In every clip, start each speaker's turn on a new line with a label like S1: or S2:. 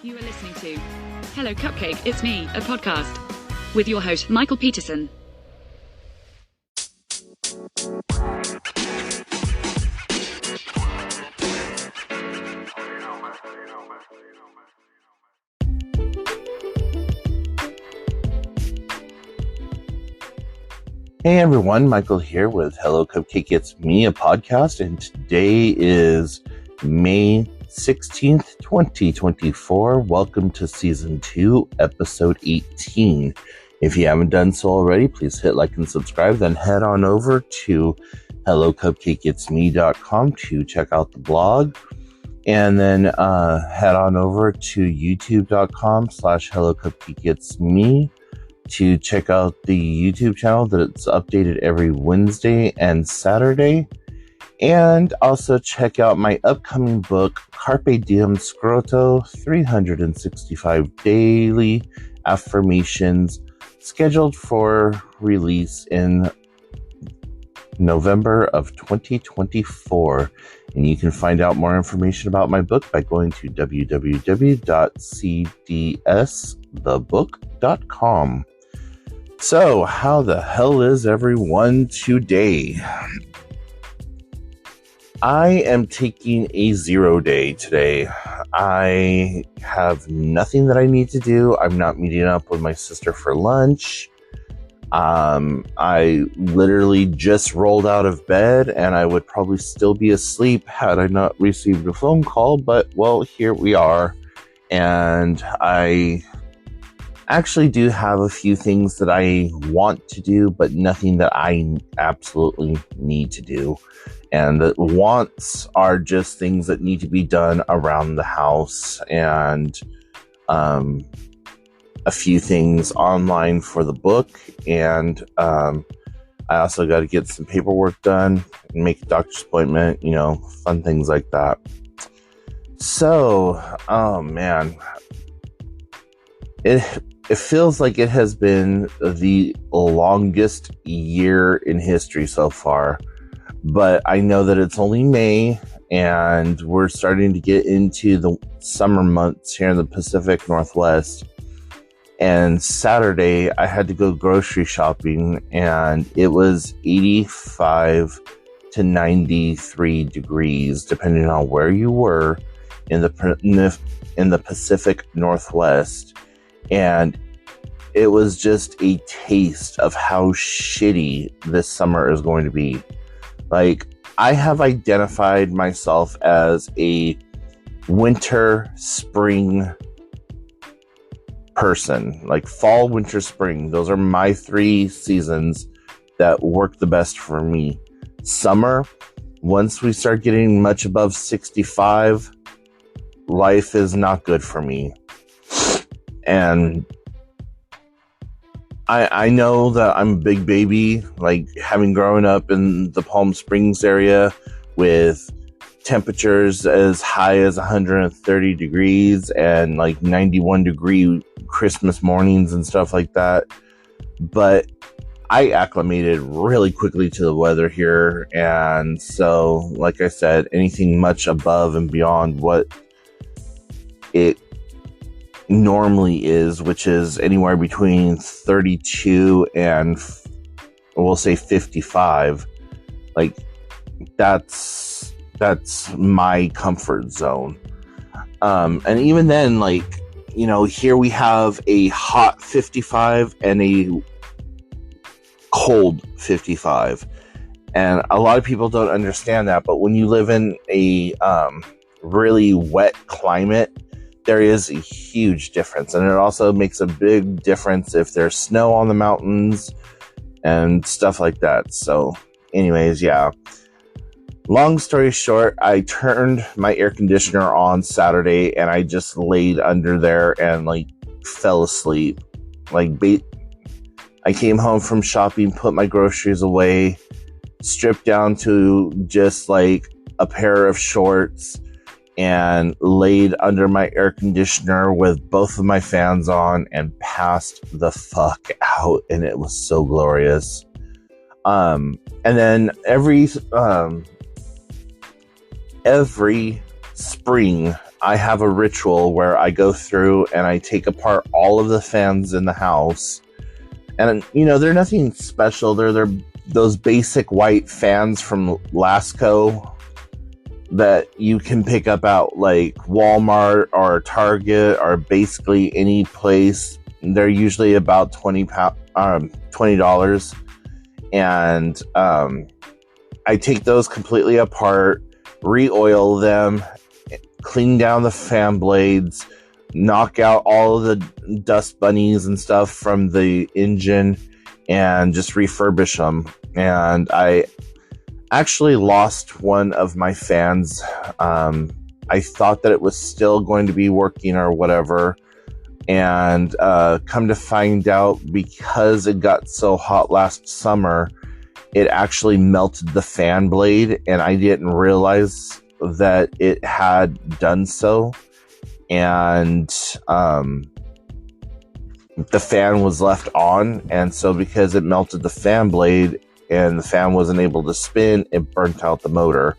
S1: You are listening to Hello Cupcake It's Me, a podcast with your host, Michael Peterson.
S2: Hey everyone, Michael here with Hello Cupcake It's Me, a podcast, and today is May 16th, 2024. Welcome to Season 2, Episode 18. If you haven't done so already, please hit like and subscribe, then head on over to hellocupcakeitsme.com to check out the blog, and then head on over to youtube.com/hellocupcakeitsme to check out the YouTube channel that it's updated every Wednesday and Saturday. And also check out my upcoming book, Carpe Diem Scroto, 365 Daily Affirmations, scheduled for release in November of 2024. And you can find out more information about my book by going to www.cdsthebook.com. So, how the hell is everyone today? I am taking a 0 day today. I have nothing that I need to do. I'm not meeting up with my sister for lunch. I literally just rolled out of bed, and I would probably still be asleep had I not received a phone call, but, well, here we are. And I actually do have a few things that I want to do, but nothing that I absolutely need to do. And the wants are just things that need to be done around the house, and a few things online for the book. And I also got to get some paperwork done and make a doctor's appointment, fun things like that. So, oh man, it feels like it has been the longest year in history so far, but I know that it's only May and we're starting to get into the summer months here in the Pacific Northwest. And Saturday I had to go grocery shopping, and it was 85 to 93 degrees depending on where you were in the Pacific Northwest. And it was just a taste of how shitty this summer is going to be. Like, I have identified myself as a winter, spring person. Like fall, winter, spring. Those are my 3 seasons that work the best for me. Summer, once we start getting much above 65, life is not good for me. And I know that I'm a big baby, like having grown up in the Palm Springs area with temperatures as high as 130 degrees and like 91 degree Christmas mornings and stuff like that. But I acclimated really quickly to the weather here. And so, like I said, anything much above and beyond what it normally is, which is anywhere between 32 and we'll say 55, like that's my comfort zone. And even then, like, here we have a hot 55 and a cold 55, and a lot of people don't understand that. But when you live in a really wet climate, there is a huge difference. And it also makes a big difference if there's snow on the mountains and stuff like that. So anyways, yeah. Long story short, I turned my air conditioner on Saturday and I just laid under there and like fell asleep. I came home from shopping, put my groceries away, stripped down to just like a pair of shorts, and laid under my air conditioner with both of my fans on and passed the fuck out. And it was so glorious. And then every spring, I have a ritual where I go through and I take apart all of the fans in the house. And, they're nothing special. They're those basic white fans from Lasco that you can pick up at like Walmart or Target or basically any place. They're usually about $20. And I take those completely apart, re-oil them, clean down the fan blades, knock out all of the dust bunnies and stuff from the engine, and just refurbish them. And I actually lost one of my fans. I thought that it was still going to be working or whatever. And come to find out, because it got so hot last summer, it actually melted the fan blade, and I didn't realize that it had done so. And the fan was left on, and so because it melted the fan blade and the fan wasn't able to spin, it burnt out the motor.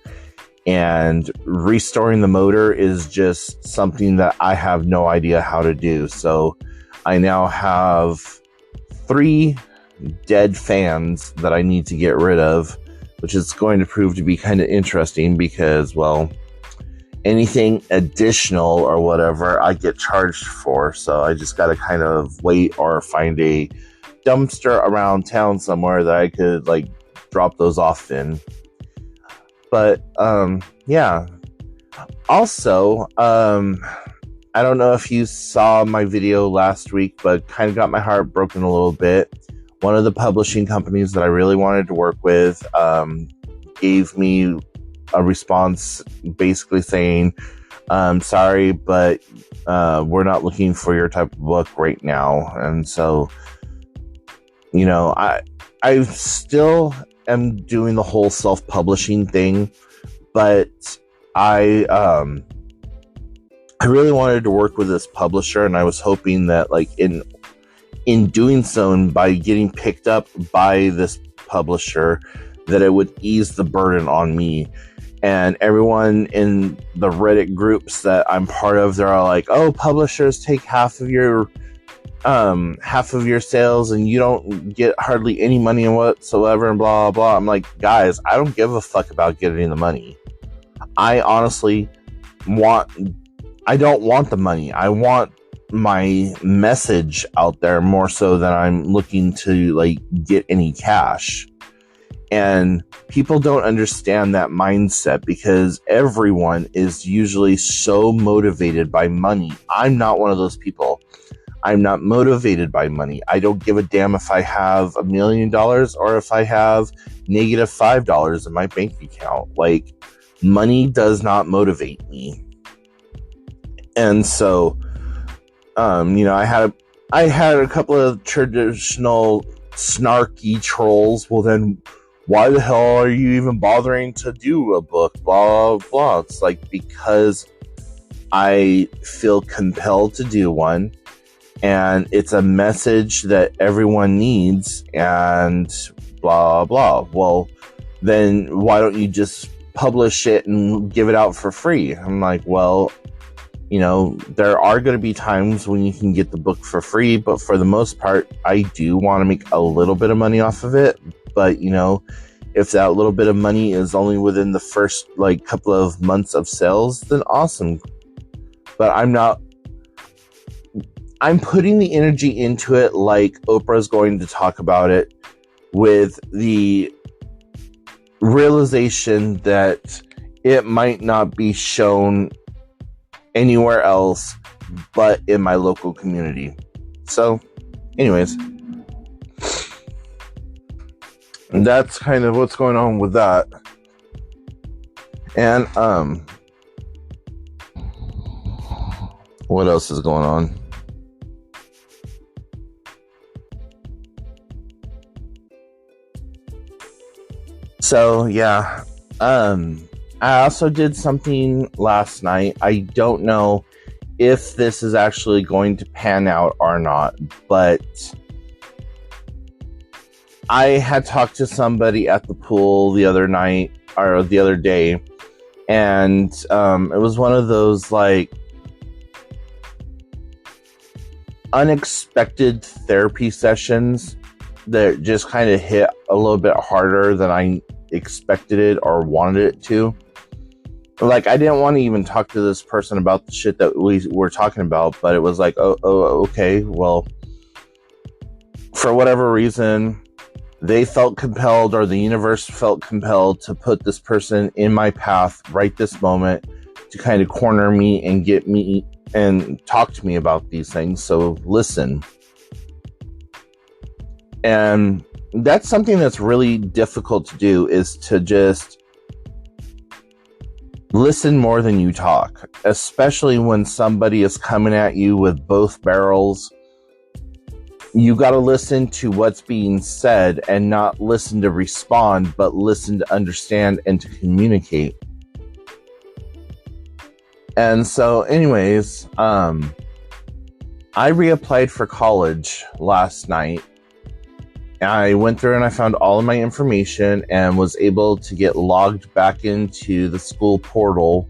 S2: And restoring the motor is just something that I have no idea how to do. So I now have 3 dead fans that I need to get rid of, which is going to prove to be kind of interesting because, well, anything additional or whatever I get charged for. So I just got to kind of wait or find a dumpster around town somewhere that I could like drop those off in. But yeah. Also, I don't know if you saw my video last week, but kind of got my heart broken a little bit. One of the publishing companies that I really wanted to work with gave me a response basically saying, sorry, but we're not looking for your type of book right now. And so, I still am doing the whole self-publishing thing, but I really wanted to work with this publisher, and I was hoping that like in doing so, and by getting picked up by this publisher, that it would ease the burden on me. And everyone in the Reddit groups that I'm part of, they're all like, oh, publishers take half of your sales and you don't get hardly any money whatsoever and blah, blah, blah. I'm like, guys, I don't give a fuck about getting the money. I honestly I don't want the money. I want my message out there more so than I'm looking to like get any cash. And people don't understand that mindset because everyone is usually so motivated by money. I'm not one of those people. I'm not motivated by money. I don't give a damn if I have $1 million or if I have negative $5 in my bank account. Like, money does not motivate me. And so, I had a couple of traditional snarky trolls. Well, then why the hell are you even bothering to do a book? Blah, blah, blah. It's like, because I feel compelled to do one, and it's a message that everyone needs, and blah, blah. Well, then why don't you just publish it and give it out for free? I'm like, well, there are going to be times when you can get the book for free, but for the most part, I do want to make a little bit of money off of it. But, if that little bit of money is only within the first, couple of months of sales, then awesome. But I'm putting the energy into it like Oprah's going to talk about it, with the realization that it might not be shown anywhere else but in my local community. So, anyways, that's kind of what's going on with that. And what else is going on? So yeah, I also did something last night. I don't know if this is actually going to pan out or not, but I had talked to somebody at the pool the other night or the other day, And it was one of those like unexpected therapy sessions that just kind of hit a little bit harder than I expected it or wanted it to. Like, I didn't want to even talk to this person about the shit that we were talking about, but it was like, oh okay, well, for whatever reason, they felt compelled, or the universe felt compelled, to put this person in my path right this moment to kind of corner me and get me and talk to me about these things. So listen. And that's something that's really difficult to do, is to just listen more than you talk, especially when somebody is coming at you with both barrels. You got to listen to what's being said and not listen to respond, but listen to understand and to communicate. And so anyways, I reapplied for college last night. I went through and I found all of my information and was able to get logged back into the school portal.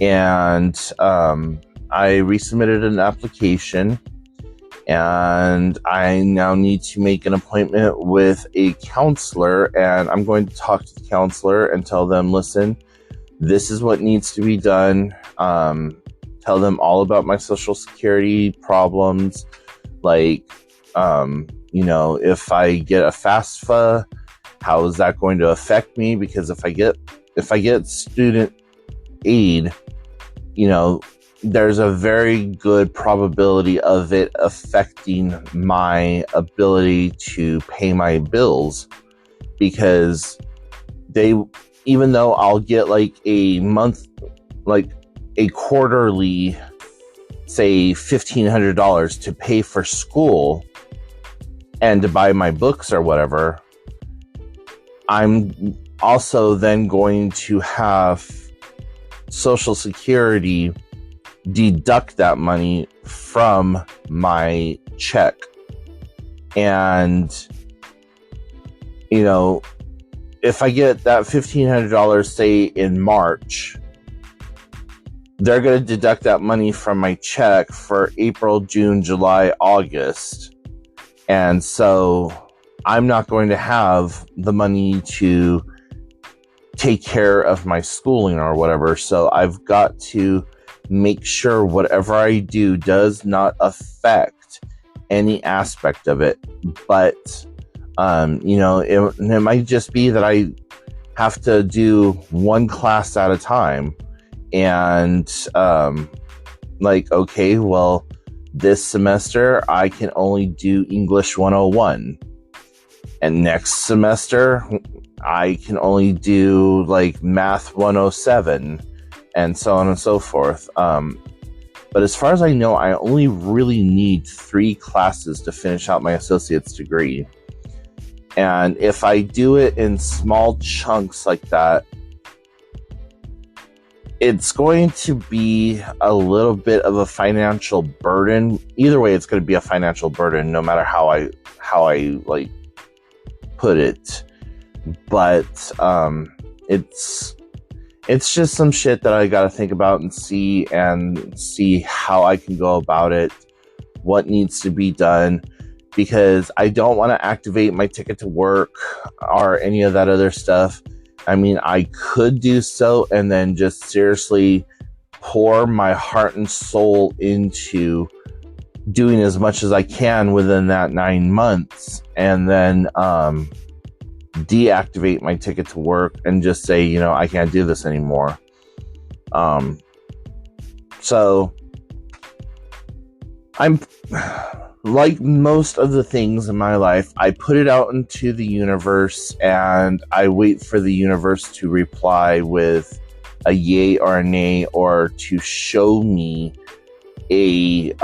S2: And I resubmitted an application, and I now need to make an appointment with a counselor, and I'm going to talk to the counselor and tell them, listen, this is what needs to be done. Tell them all about my Social Security problems, like, if I get a FAFSA, how is that going to affect me? Because if I get student aid, there's a very good probability of it affecting my ability to pay my bills, because even though I'll get like a quarterly, say $1,500 to pay for school and to buy my books or whatever, I'm also then going to have Social Security deduct that money from my check. And, if I get that $1,500, say in March, they're going to deduct that money from my check for April, June, July, August. And so I'm not going to have the money to take care of my schooling or whatever. So I've got to make sure whatever I do does not affect any aspect of it. But, it might just be that I have to do one class at a time. And, okay, well, this semester I can only do English 101. And next semester I can only do like Math 107, and so on and so forth. But as far as I know, I only really need 3 classes to finish out my associate's degree. And if I do it in small chunks like that, it's going to be a little bit of a financial burden. Either way, it's going to be a financial burden, no matter how I put it. But it's just some shit that I got to think about and see how I can go about it, what needs to be done, because I don't want to activate my ticket to work or any of that other stuff. I mean, I could do so and then just seriously pour my heart and soul into doing as much as I can within that 9 months, and then deactivate my ticket to work and just say, I can't do this anymore. So I'm like most of the things in my life, I put it out into the universe and I wait for the universe to reply with a yay or a nay, or to show me a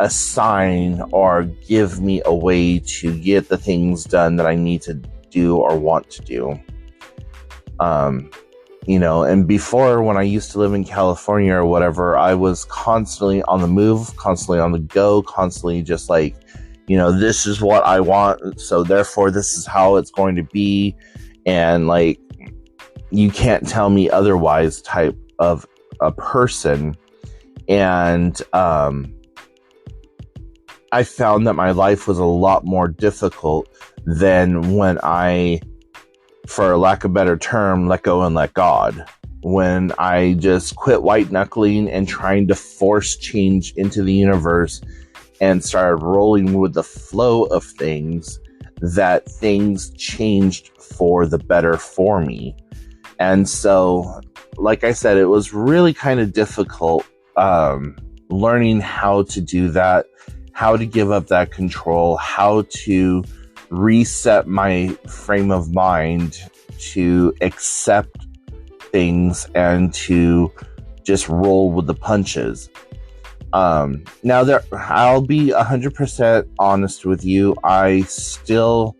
S2: sign, or give me a way to get the things done that I need to do or want to do. And before, when I used to live in California or whatever, I was constantly on the move, constantly on the go, constantly just like, this is what I want, so therefore this is how it's going to be. And like, you can't tell me otherwise type of a person. And I found that my life was a lot more difficult than when I, for lack of a better term, let go and let God. When I just quit white knuckling and trying to force change into the universe and started rolling with the flow of things, that things changed for the better for me. And so, like I said, it was really kind of difficult learning how to do that, how to give up that control, how to reset my frame of mind to accept things and to just roll with the punches. Now, I'll be 100% honest with you. I still,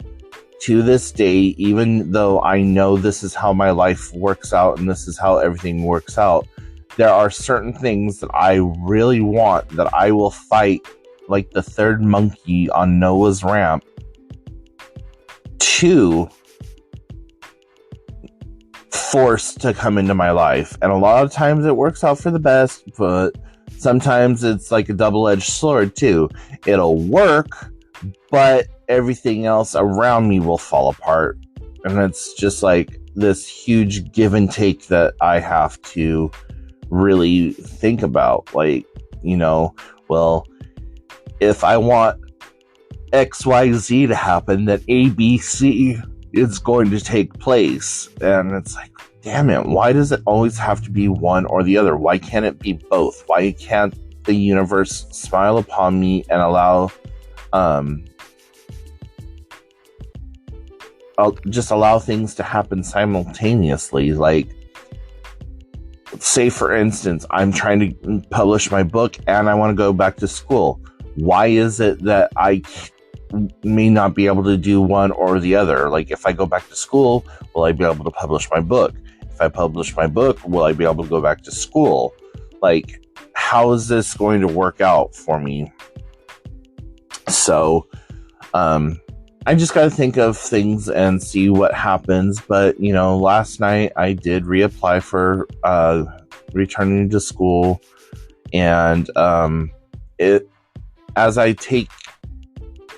S2: to this day, even though I know this is how my life works out and this is how everything works out, there are certain things that I really want that I will fight like the third monkey on Noah's ramp to force to come into my life. And a lot of times it works out for the best, but sometimes it's like a double-edged sword too. It'll work, but everything else around me will fall apart. And it's just like this huge give and take that I have to really think about. Like, well, if I want XYZ to happen, that ABC is going to take place. And it's like, damn it, why does it always have to be one or the other? Why can't it be both? Why can't the universe smile upon me and allow I'll just allow things to happen simultaneously? Like, say for instance, I'm trying to publish my book and I want to go back to school. Why is it that I may not be able to do one or the other? Like, if I go back to school, will I be able to publish my book? If I publish my book, will I be able to go back to school? Like, how is this going to work out for me? So, I just got to think of things and see what happens. But, last night I did reapply for returning to school. And as I take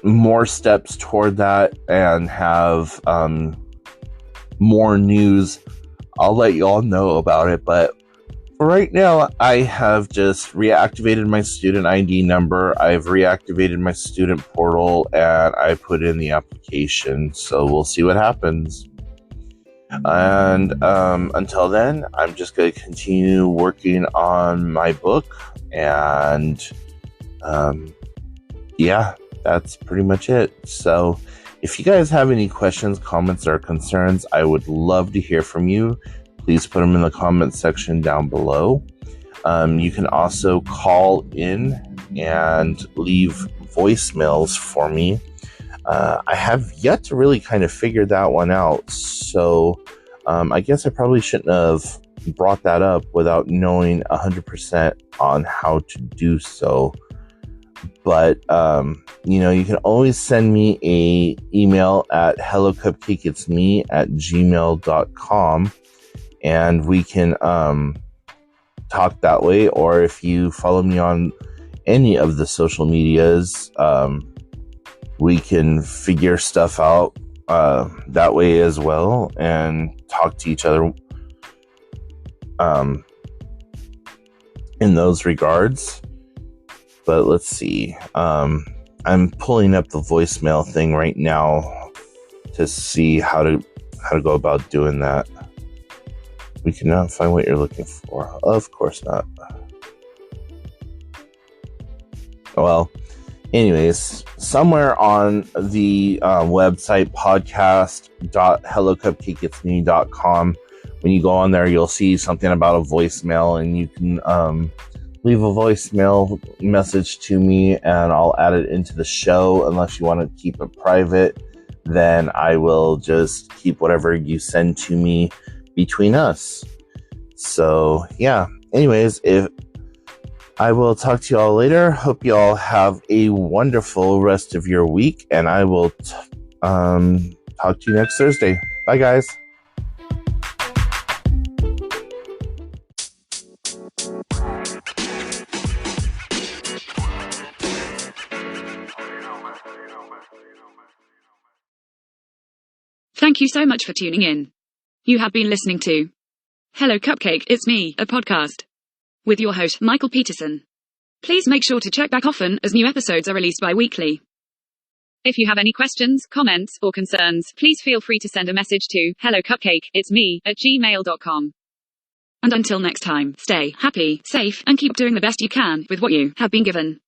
S2: more steps toward that and have more news, I'll let you all know about it. But for right now, I have just reactivated my student ID number. I've reactivated my student portal and I put in the application. So we'll see what happens. And until then, I'm just going to continue working on my book. And yeah, that's pretty much it. So if you guys have any questions, comments, or concerns, I would love to hear from you. Please put them in the comment section down below. You can also call in and leave voicemails for me. I have yet to really kind of figure that one out. So I guess I probably shouldn't have brought that up without knowing 100% on how to do so. But, you can always send me a email at hellocupcakeitsme@gmail.com. And we can talk that way. Or if you follow me on any of the social medias, we can figure stuff out that way as well and talk to each other in those regards. But let's see. I'm pulling up the voicemail thing right now to see how to go about doing that. We cannot find what you're looking for. Of course not. Well, anyways, somewhere on the website podcast.hellocupcakeitsme.com, when you go on there, you'll see something about a voicemail, and you can leave a voicemail message to me, and I'll add it into the show. Unless you want to keep it private, then I will just keep whatever you send to me between us. So yeah, anyways, if I will talk to you all later. Hope you all have a wonderful rest of your week, and I will talk to you next Thursday. Bye guys.
S1: Thank you so much for tuning in. You have been listening to Hello Cupcake It's Me, a podcast with your host, Michael Peterson. Please make sure to check back often as new episodes are released bi-weekly. If you have any questions, comments, or concerns, please feel free to send a message to helloCupcakeIt'sMe@gmail.com. And until next time, stay happy, safe, and keep doing the best you can with what you have been given.